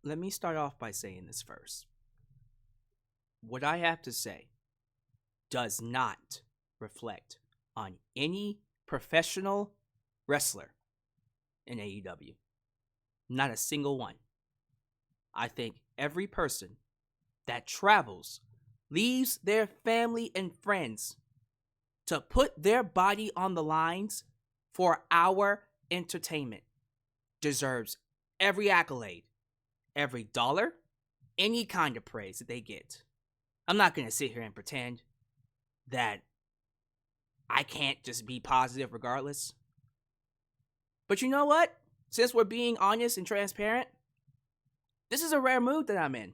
let me start off by saying this first. What I have to say does not reflect on any professional wrestler in AEW. Not a single one. I think every person that travels, leaves their family and friends to put their body on the lines for our entertainment deserves every accolade, every dollar, any kind of praise that they get. I'm not going to sit here and pretend that I can't just be positive regardless. But you know what? Since we're being honest and transparent, this is a rare mood that I'm in.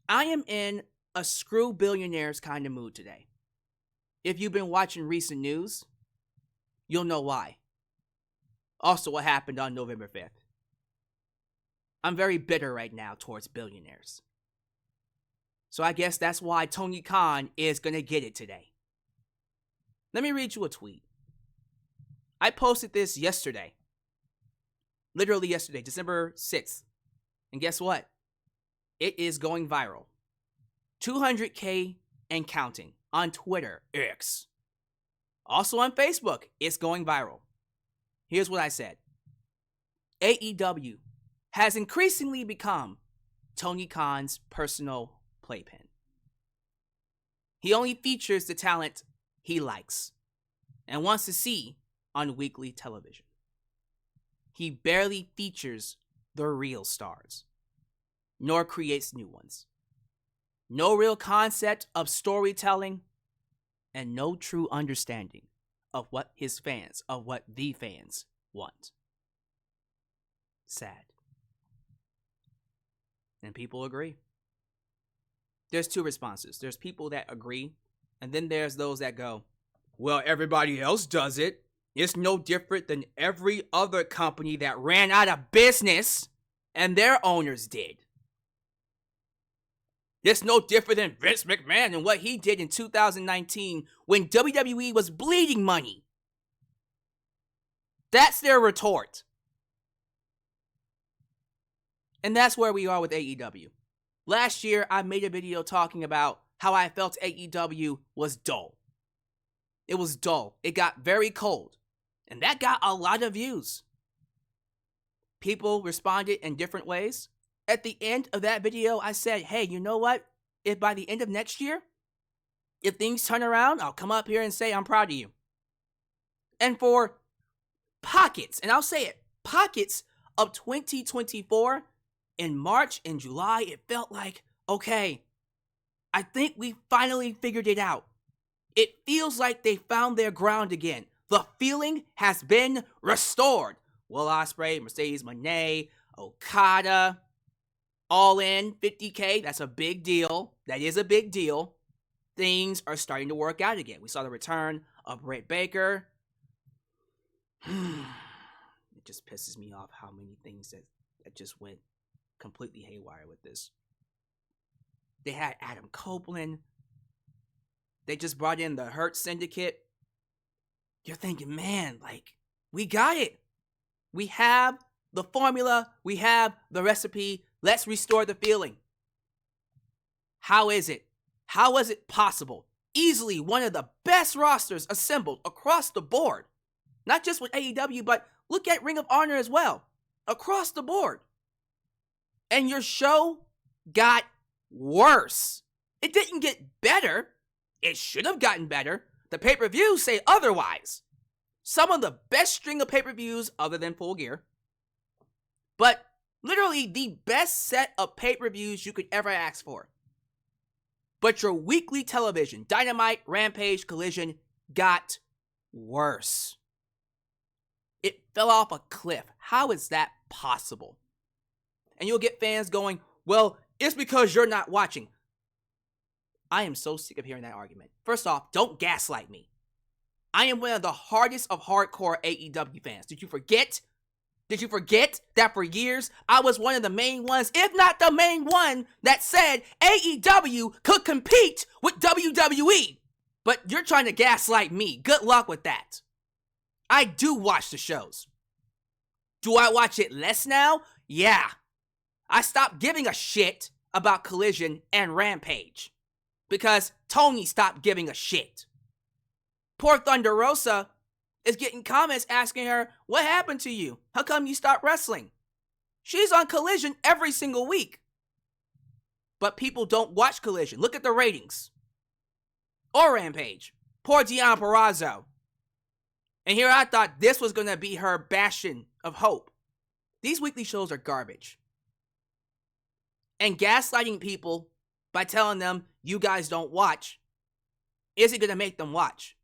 I am in a screw billionaires kind of mood today. If you've been watching recent news, you'll know why. Also, what happened on November 5th. I'm very bitter right now towards billionaires. So I guess that's why Tony Khan is going to get it today. Let me read you a tweet. I posted this yesterday. Literally yesterday, December 6th. And guess what? It is going viral. 200K and counting on Twitter, X. Also on Facebook, it's going viral. Here's what I said. AEW has increasingly become Tony Khan's personal playpen. He only features the talent he likes and wants to see on weekly television. He barely features the real stars, nor creates new ones. No real concept of storytelling, and no true understanding of what the fans want. Sad. And people agree. There's two responses. There's people that agree, and then there's those that go, well, everybody else does it. It's no different than every other company that ran out of business and their owners did. It's no different than Vince McMahon and what he did in 2019 when WWE was bleeding money. That's their retort. And that's where we are with AEW. Last year, I made a video talking about how I felt AEW was dull. It was dull. It got very cold. And that got a lot of views. People responded in different ways. At the end of that video, I said, hey, you know what? If by the end of next year, if things turn around, I'll come up here and say I'm proud of you. And for pockets, and I'll say it, pockets of 2024, in March and July, it felt like, okay, I think we finally figured it out. It feels like they found their ground again. The feeling has been restored. Will Ospreay, Mercedes Moné, Okada, all in 50K. That's a big deal. That is a big deal. Things are starting to work out again. We saw the return of Britt Baker. It just pisses me off how many things that just went completely haywire with this. They had Adam Copeland. They just brought in the Hurt Syndicate. You're thinking, man, like, we got it. We have the formula. We have the recipe. Let's restore the feeling. How is it? How was it possible? Easily one of the best rosters assembled across the board. Not just with AEW, but look at Ring of Honor as well. Across the board. And your show got worse. It didn't get better. It should have gotten better. The pay-per-views say otherwise. Some of the best string of pay-per-views other than Full Gear. But literally the best set of pay-per-views you could ever ask for. But your weekly television, Dynamite, Rampage, Collision, got worse. It fell off a cliff. How is that possible? And you'll get fans going, well, it's because you're not watching. I am so sick of hearing that argument. First off, don't gaslight me. I am one of the hardest of hardcore AEW fans. Did you forget? Did you forget that for years, I was one of the main ones, if not the main one, that said AEW could compete with WWE? But you're trying to gaslight me. Good luck with that. I do watch the shows. Do I watch it less now? Yeah. I stopped giving a shit about Collision and Rampage because Tony stopped giving a shit. Poor Thunder Rosa is getting comments asking her, what happened to you? How come you stopped wrestling? She's on Collision every single week. But people don't watch Collision. Look at the ratings. Or Rampage. Poor Deonna Purrazzo. And here I thought this was going to be her bastion of hope. These weekly shows are garbage. And gaslighting people by telling them you guys don't watch isn't going to make them watch.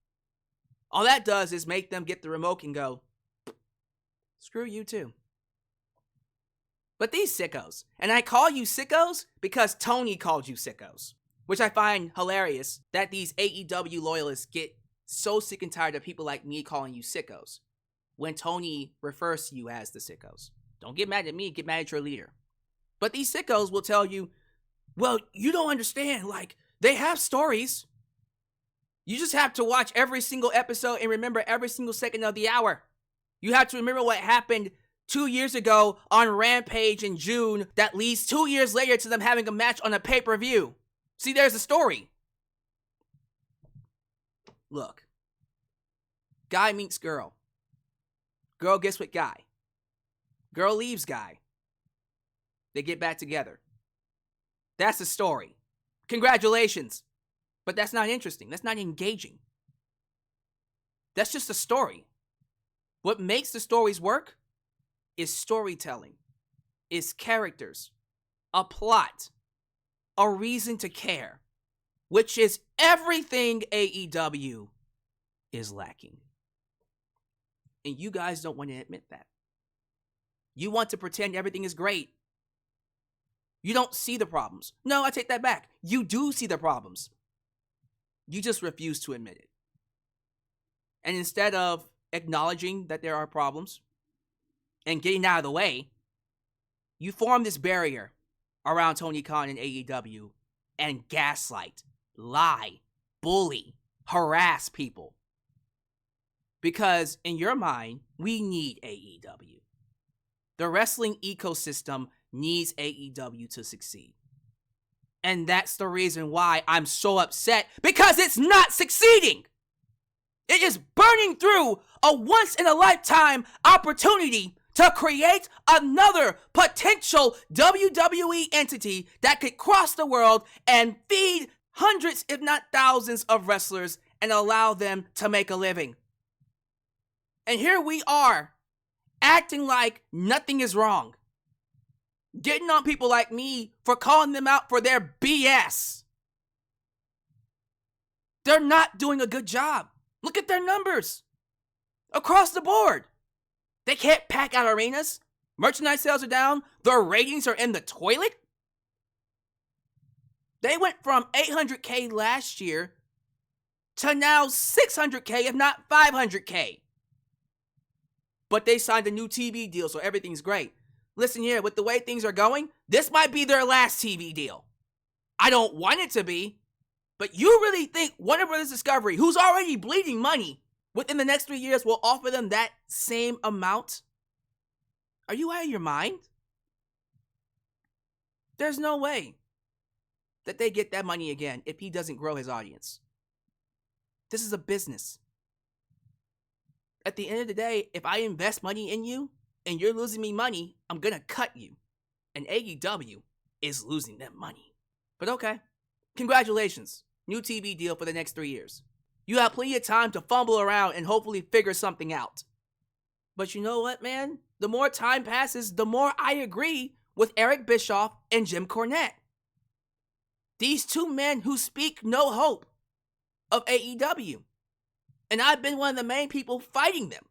All that does is make them get the remote and go, screw you too. But these sickos, and I call you sickos because Tony called you sickos, which I find hilarious that these AEW loyalists get so sick and tired of people like me calling you sickos when Tony refers to you as the sickos. Don't get mad at me, get mad at your leader. But these sickos will tell you, well, you don't understand, like, they have stories. You just have to watch every single episode and remember every single second of the hour. You have to remember what happened 2 years ago on Rampage in June that leads 2 years later to them having a match on a pay-per-view. See, there's a story. Look. Guy meets girl. Girl gets with guy. Girl leaves guy. They get back together. That's the story. Congratulations. But that's not interesting. That's not engaging. That's just a story. What makes the stories work is storytelling, is characters, a plot, a reason to care, which is everything AEW is lacking. And you guys don't want to admit that. You want to pretend everything is great. You don't see the problems. No, I take that back. You do see the problems. You just refuse to admit it. And instead of acknowledging that there are problems and getting out of the way, you form this barrier around Tony Khan and AEW and gaslight, lie, bully, harass people. Because in your mind, we need AEW. The wrestling ecosystem needs AEW to succeed. And that's the reason why I'm so upset, because it's not succeeding. It is burning through a once-in-a-lifetime opportunity to create another potential WWE entity that could cross the world and feed hundreds, if not thousands, of wrestlers and allow them to make a living. And here we are, acting like nothing is wrong. Getting on people like me for calling them out for their BS. They're not doing a good job. Look at their numbers. Across the board. They can't pack out arenas. Merchandise sales are down. Their ratings are in the toilet. They went from 800K last year to now 600K, if not 500K. But they signed a new TV deal, so everything's great. Listen here, with the way things are going, this might be their last TV deal. I don't want it to be, but you really think Warner Bros. Discovery, who's already bleeding money, within the next 3 years will offer them that same amount? Are you out of your mind? There's no way that they get that money again if he doesn't grow his audience. This is a business. At the end of the day, if I invest money in you and you're losing me money, I'm gonna cut you. And AEW is losing them money. But okay, congratulations. New TV deal for the next 3 years. You have plenty of time to fumble around and hopefully figure something out. But you know what, man? The more time passes, the more I agree with Eric Bischoff and Jim Cornette. These two men who speak no hope of AEW. And I've been one of the main people fighting them.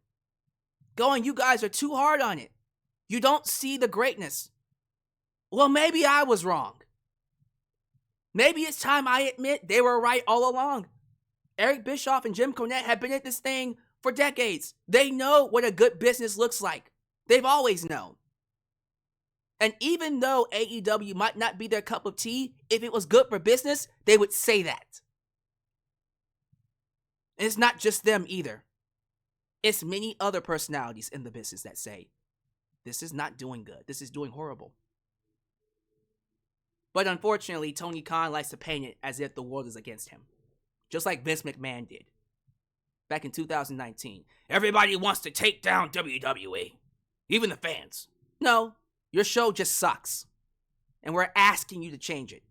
Going, you guys are too hard on it. You don't see the greatness. Well, maybe I was wrong. Maybe it's time I admit they were right all along. Eric Bischoff and Jim Cornette have been at this thing for decades. They know what a good business looks like. They've always known. And even though AEW might not be their cup of tea, if it was good for business, they would say that. And it's not just them either. It's many other personalities in the business that say, this is not doing good. This is doing horrible. But unfortunately, Tony Khan likes to paint it as if the world is against him. Just like Vince McMahon did. Back in 2019. Everybody wants to take down WWE. Even the fans. No, your show just sucks. And we're asking you to change it.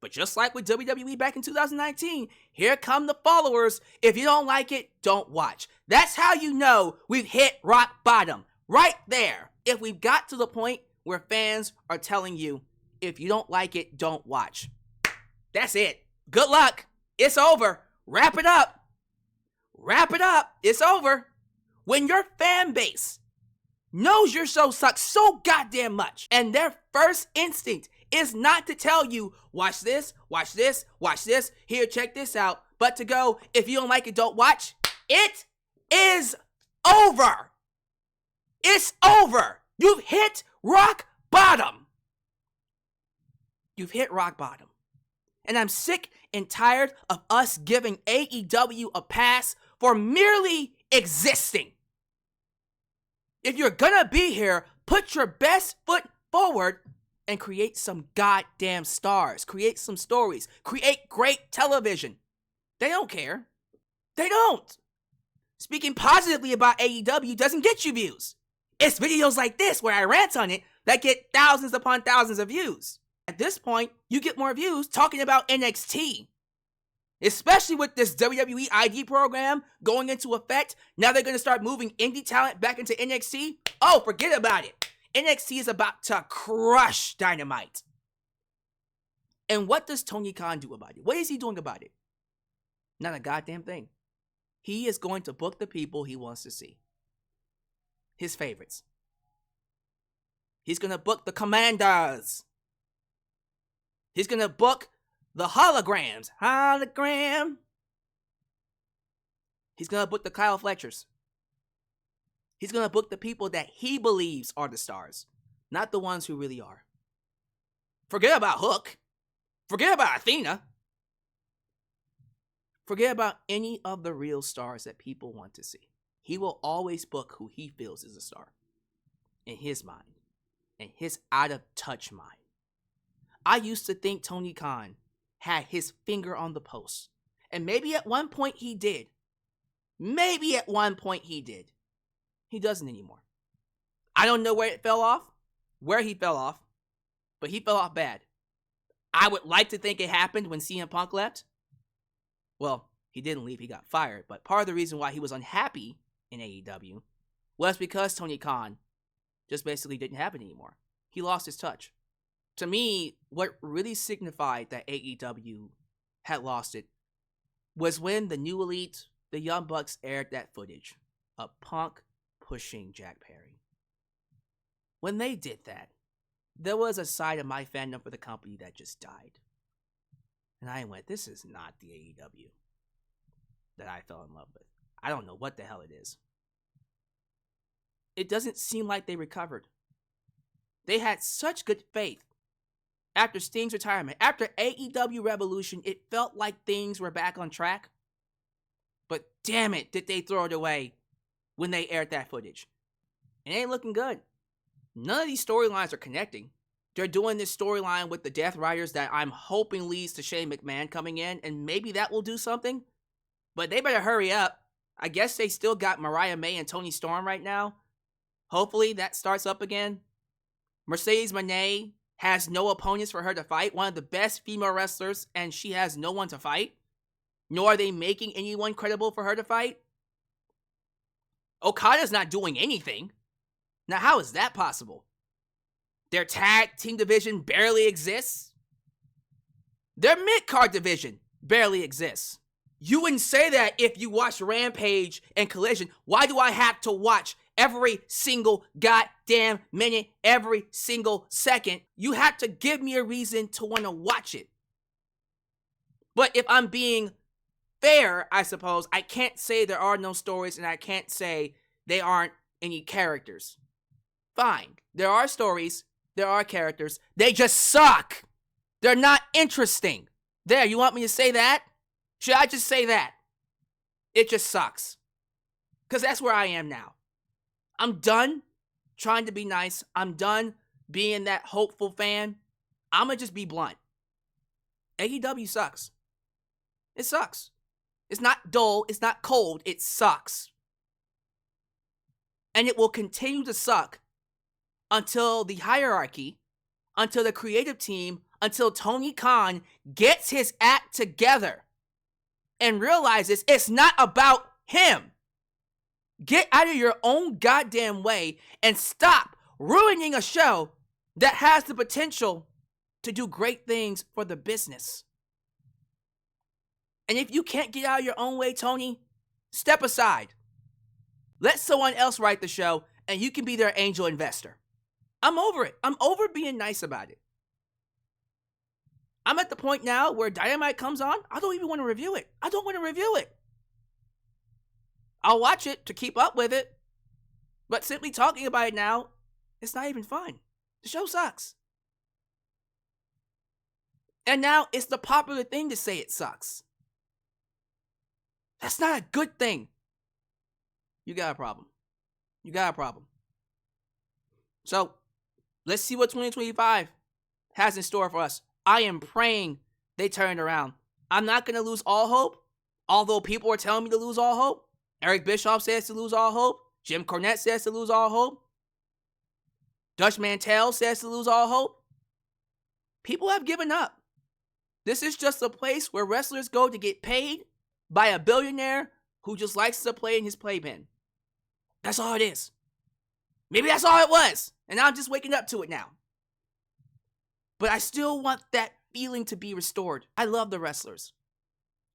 But just like with WWE back in 2019, here come the followers. If you don't like it, don't watch. That's how you know we've hit rock bottom. Right there. If we've got to the point where fans are telling you, if you don't like it, don't watch. That's it. Good luck. It's over. Wrap it up. Wrap it up. It's over. When your fan base knows your show sucks so goddamn much, and their first instinct is not to tell you, watch this, watch this, watch this, here, check this out, but to go, if you don't like it, don't watch, it is over. It's over. You've hit rock bottom. You've hit rock bottom. And I'm sick and tired of us giving AEW a pass for merely existing. If you're gonna be here, put your best foot forward and create some goddamn stars. Create some stories. Create great television. They don't care. They don't. Speaking positively about AEW doesn't get you views. It's videos like this where I rant on it that get thousands upon thousands of views. At this point, you get more views talking about NXT. Especially with this WWE ID program going into effect. Now they're going to start moving indie talent back into NXT. Oh, forget about it. NXT is about to crush Dynamite. And what does Tony Khan do about it? What is he doing about it? Not a goddamn thing. He is going to book the people he wants to see. His favorites. He's going to book the commanders. He's going to book the holograms. Hologram. He's going to book the Kyle Fletchers. He's going to book the people that he believes are the stars, not the ones who really are. Forget about Hook. Forget about Athena. Forget about any of the real stars that people want to see. He will always book who he feels is a star. In his mind. In his out-of-touch mind. I used to think Tony Khan had his finger on the pulse. And maybe at one point he did. Maybe at one point he did. He doesn't anymore. I don't know where he fell off, but he fell off bad. I would like to think it happened when CM Punk left. Well, he didn't leave, he got fired. But part of the reason why he was unhappy in AEW was because Tony Khan just basically didn't have it anymore. He lost his touch. To me, what really signified that AEW had lost it was when the New Elite, the Young Bucks, aired that footage of Punk pushing Jack Perry. When they did that, there was a side of my fandom for the company that just died. And I went, this is not the AEW that I fell in love with. I don't know what the hell it is. It doesn't seem like they recovered. They had such good faith. After Sting's retirement, after AEW Revolution, it felt like things were back on track. But damn it, did they throw it away when they aired that footage. It ain't looking good. None of these storylines are connecting. They're doing this storyline with the Death Riders that I'm hoping leads to Shane McMahon coming in, and maybe that will do something. But they better hurry up. I guess they still got Mariah May and Toni Storm right now. Hopefully that starts up again. Mercedes Moné has no opponents for her to fight. One of the best female wrestlers, and she has no one to fight. Nor are they making anyone credible for her to fight. Okada's not doing anything. Now, how is that possible? Their tag team division barely exists. Their mid-card division barely exists. You wouldn't say that if you watched Rampage and Collision. Why do I have to watch every single goddamn minute, every single second? You have to give me a reason to want to watch it. But if I'm being fair, I suppose, I can't say there are no stories and I can't say they aren't any characters. Fine. There are stories. There are characters. They just suck. They're not interesting. There, you want me to say that? Should I just say that? It just sucks. Because that's where I am now. I'm done trying to be nice. I'm done being that hopeful fan. I'm going to just be blunt. AEW sucks. It sucks. It's not dull. It's not cold. It sucks. And it will continue to suck until the hierarchy, until the creative team, until Tony Khan gets his act together and realizes it's not about him. Get out of your own goddamn way and stop ruining a show that has the potential to do great things for the business. And if you can't get out of your own way, Tony, step aside. Let someone else write the show and you can be their angel investor. I'm over it. I'm over being nice about it. I'm at the point now where Dynamite comes on. I don't even want to review it. I don't want to review it. I'll watch it to keep up with it. But simply talking about it now, it's not even fun. The show sucks. And now it's the popular thing to say it sucks. That's not a good thing. You got a problem. You got a problem. So, let's see what 2025 has in store for us. I am praying they turn it around. I'm not going to lose all hope, although people are telling me to lose all hope. Eric Bischoff says to lose all hope. Jim Cornette says to lose all hope. Dutch Mantel says to lose all hope. People have given up. This is just a place where wrestlers go to get paid by a billionaire who just likes to play in his playpen. That's all it is. Maybe that's all it was. And I'm just waking up to it now. But I still want that feeling to be restored. I love the wrestlers.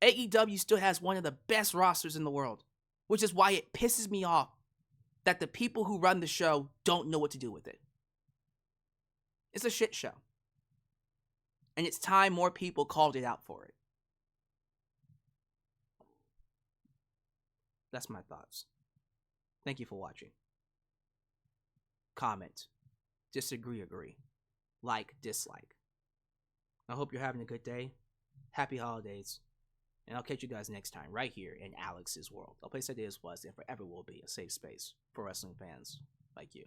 AEW still has one of the best rosters in the world, which is why it pisses me off that the people who run the show don't know what to do with it. It's a shit show. And it's time more people called it out for it. That's my thoughts. Thank you for watching. Comment. Disagree, agree. Like, dislike. I hope you're having a good day. Happy holidays. And I'll catch you guys next time right here in Alyx's world. A place that is, was, and forever will be a safe space for wrestling fans like you.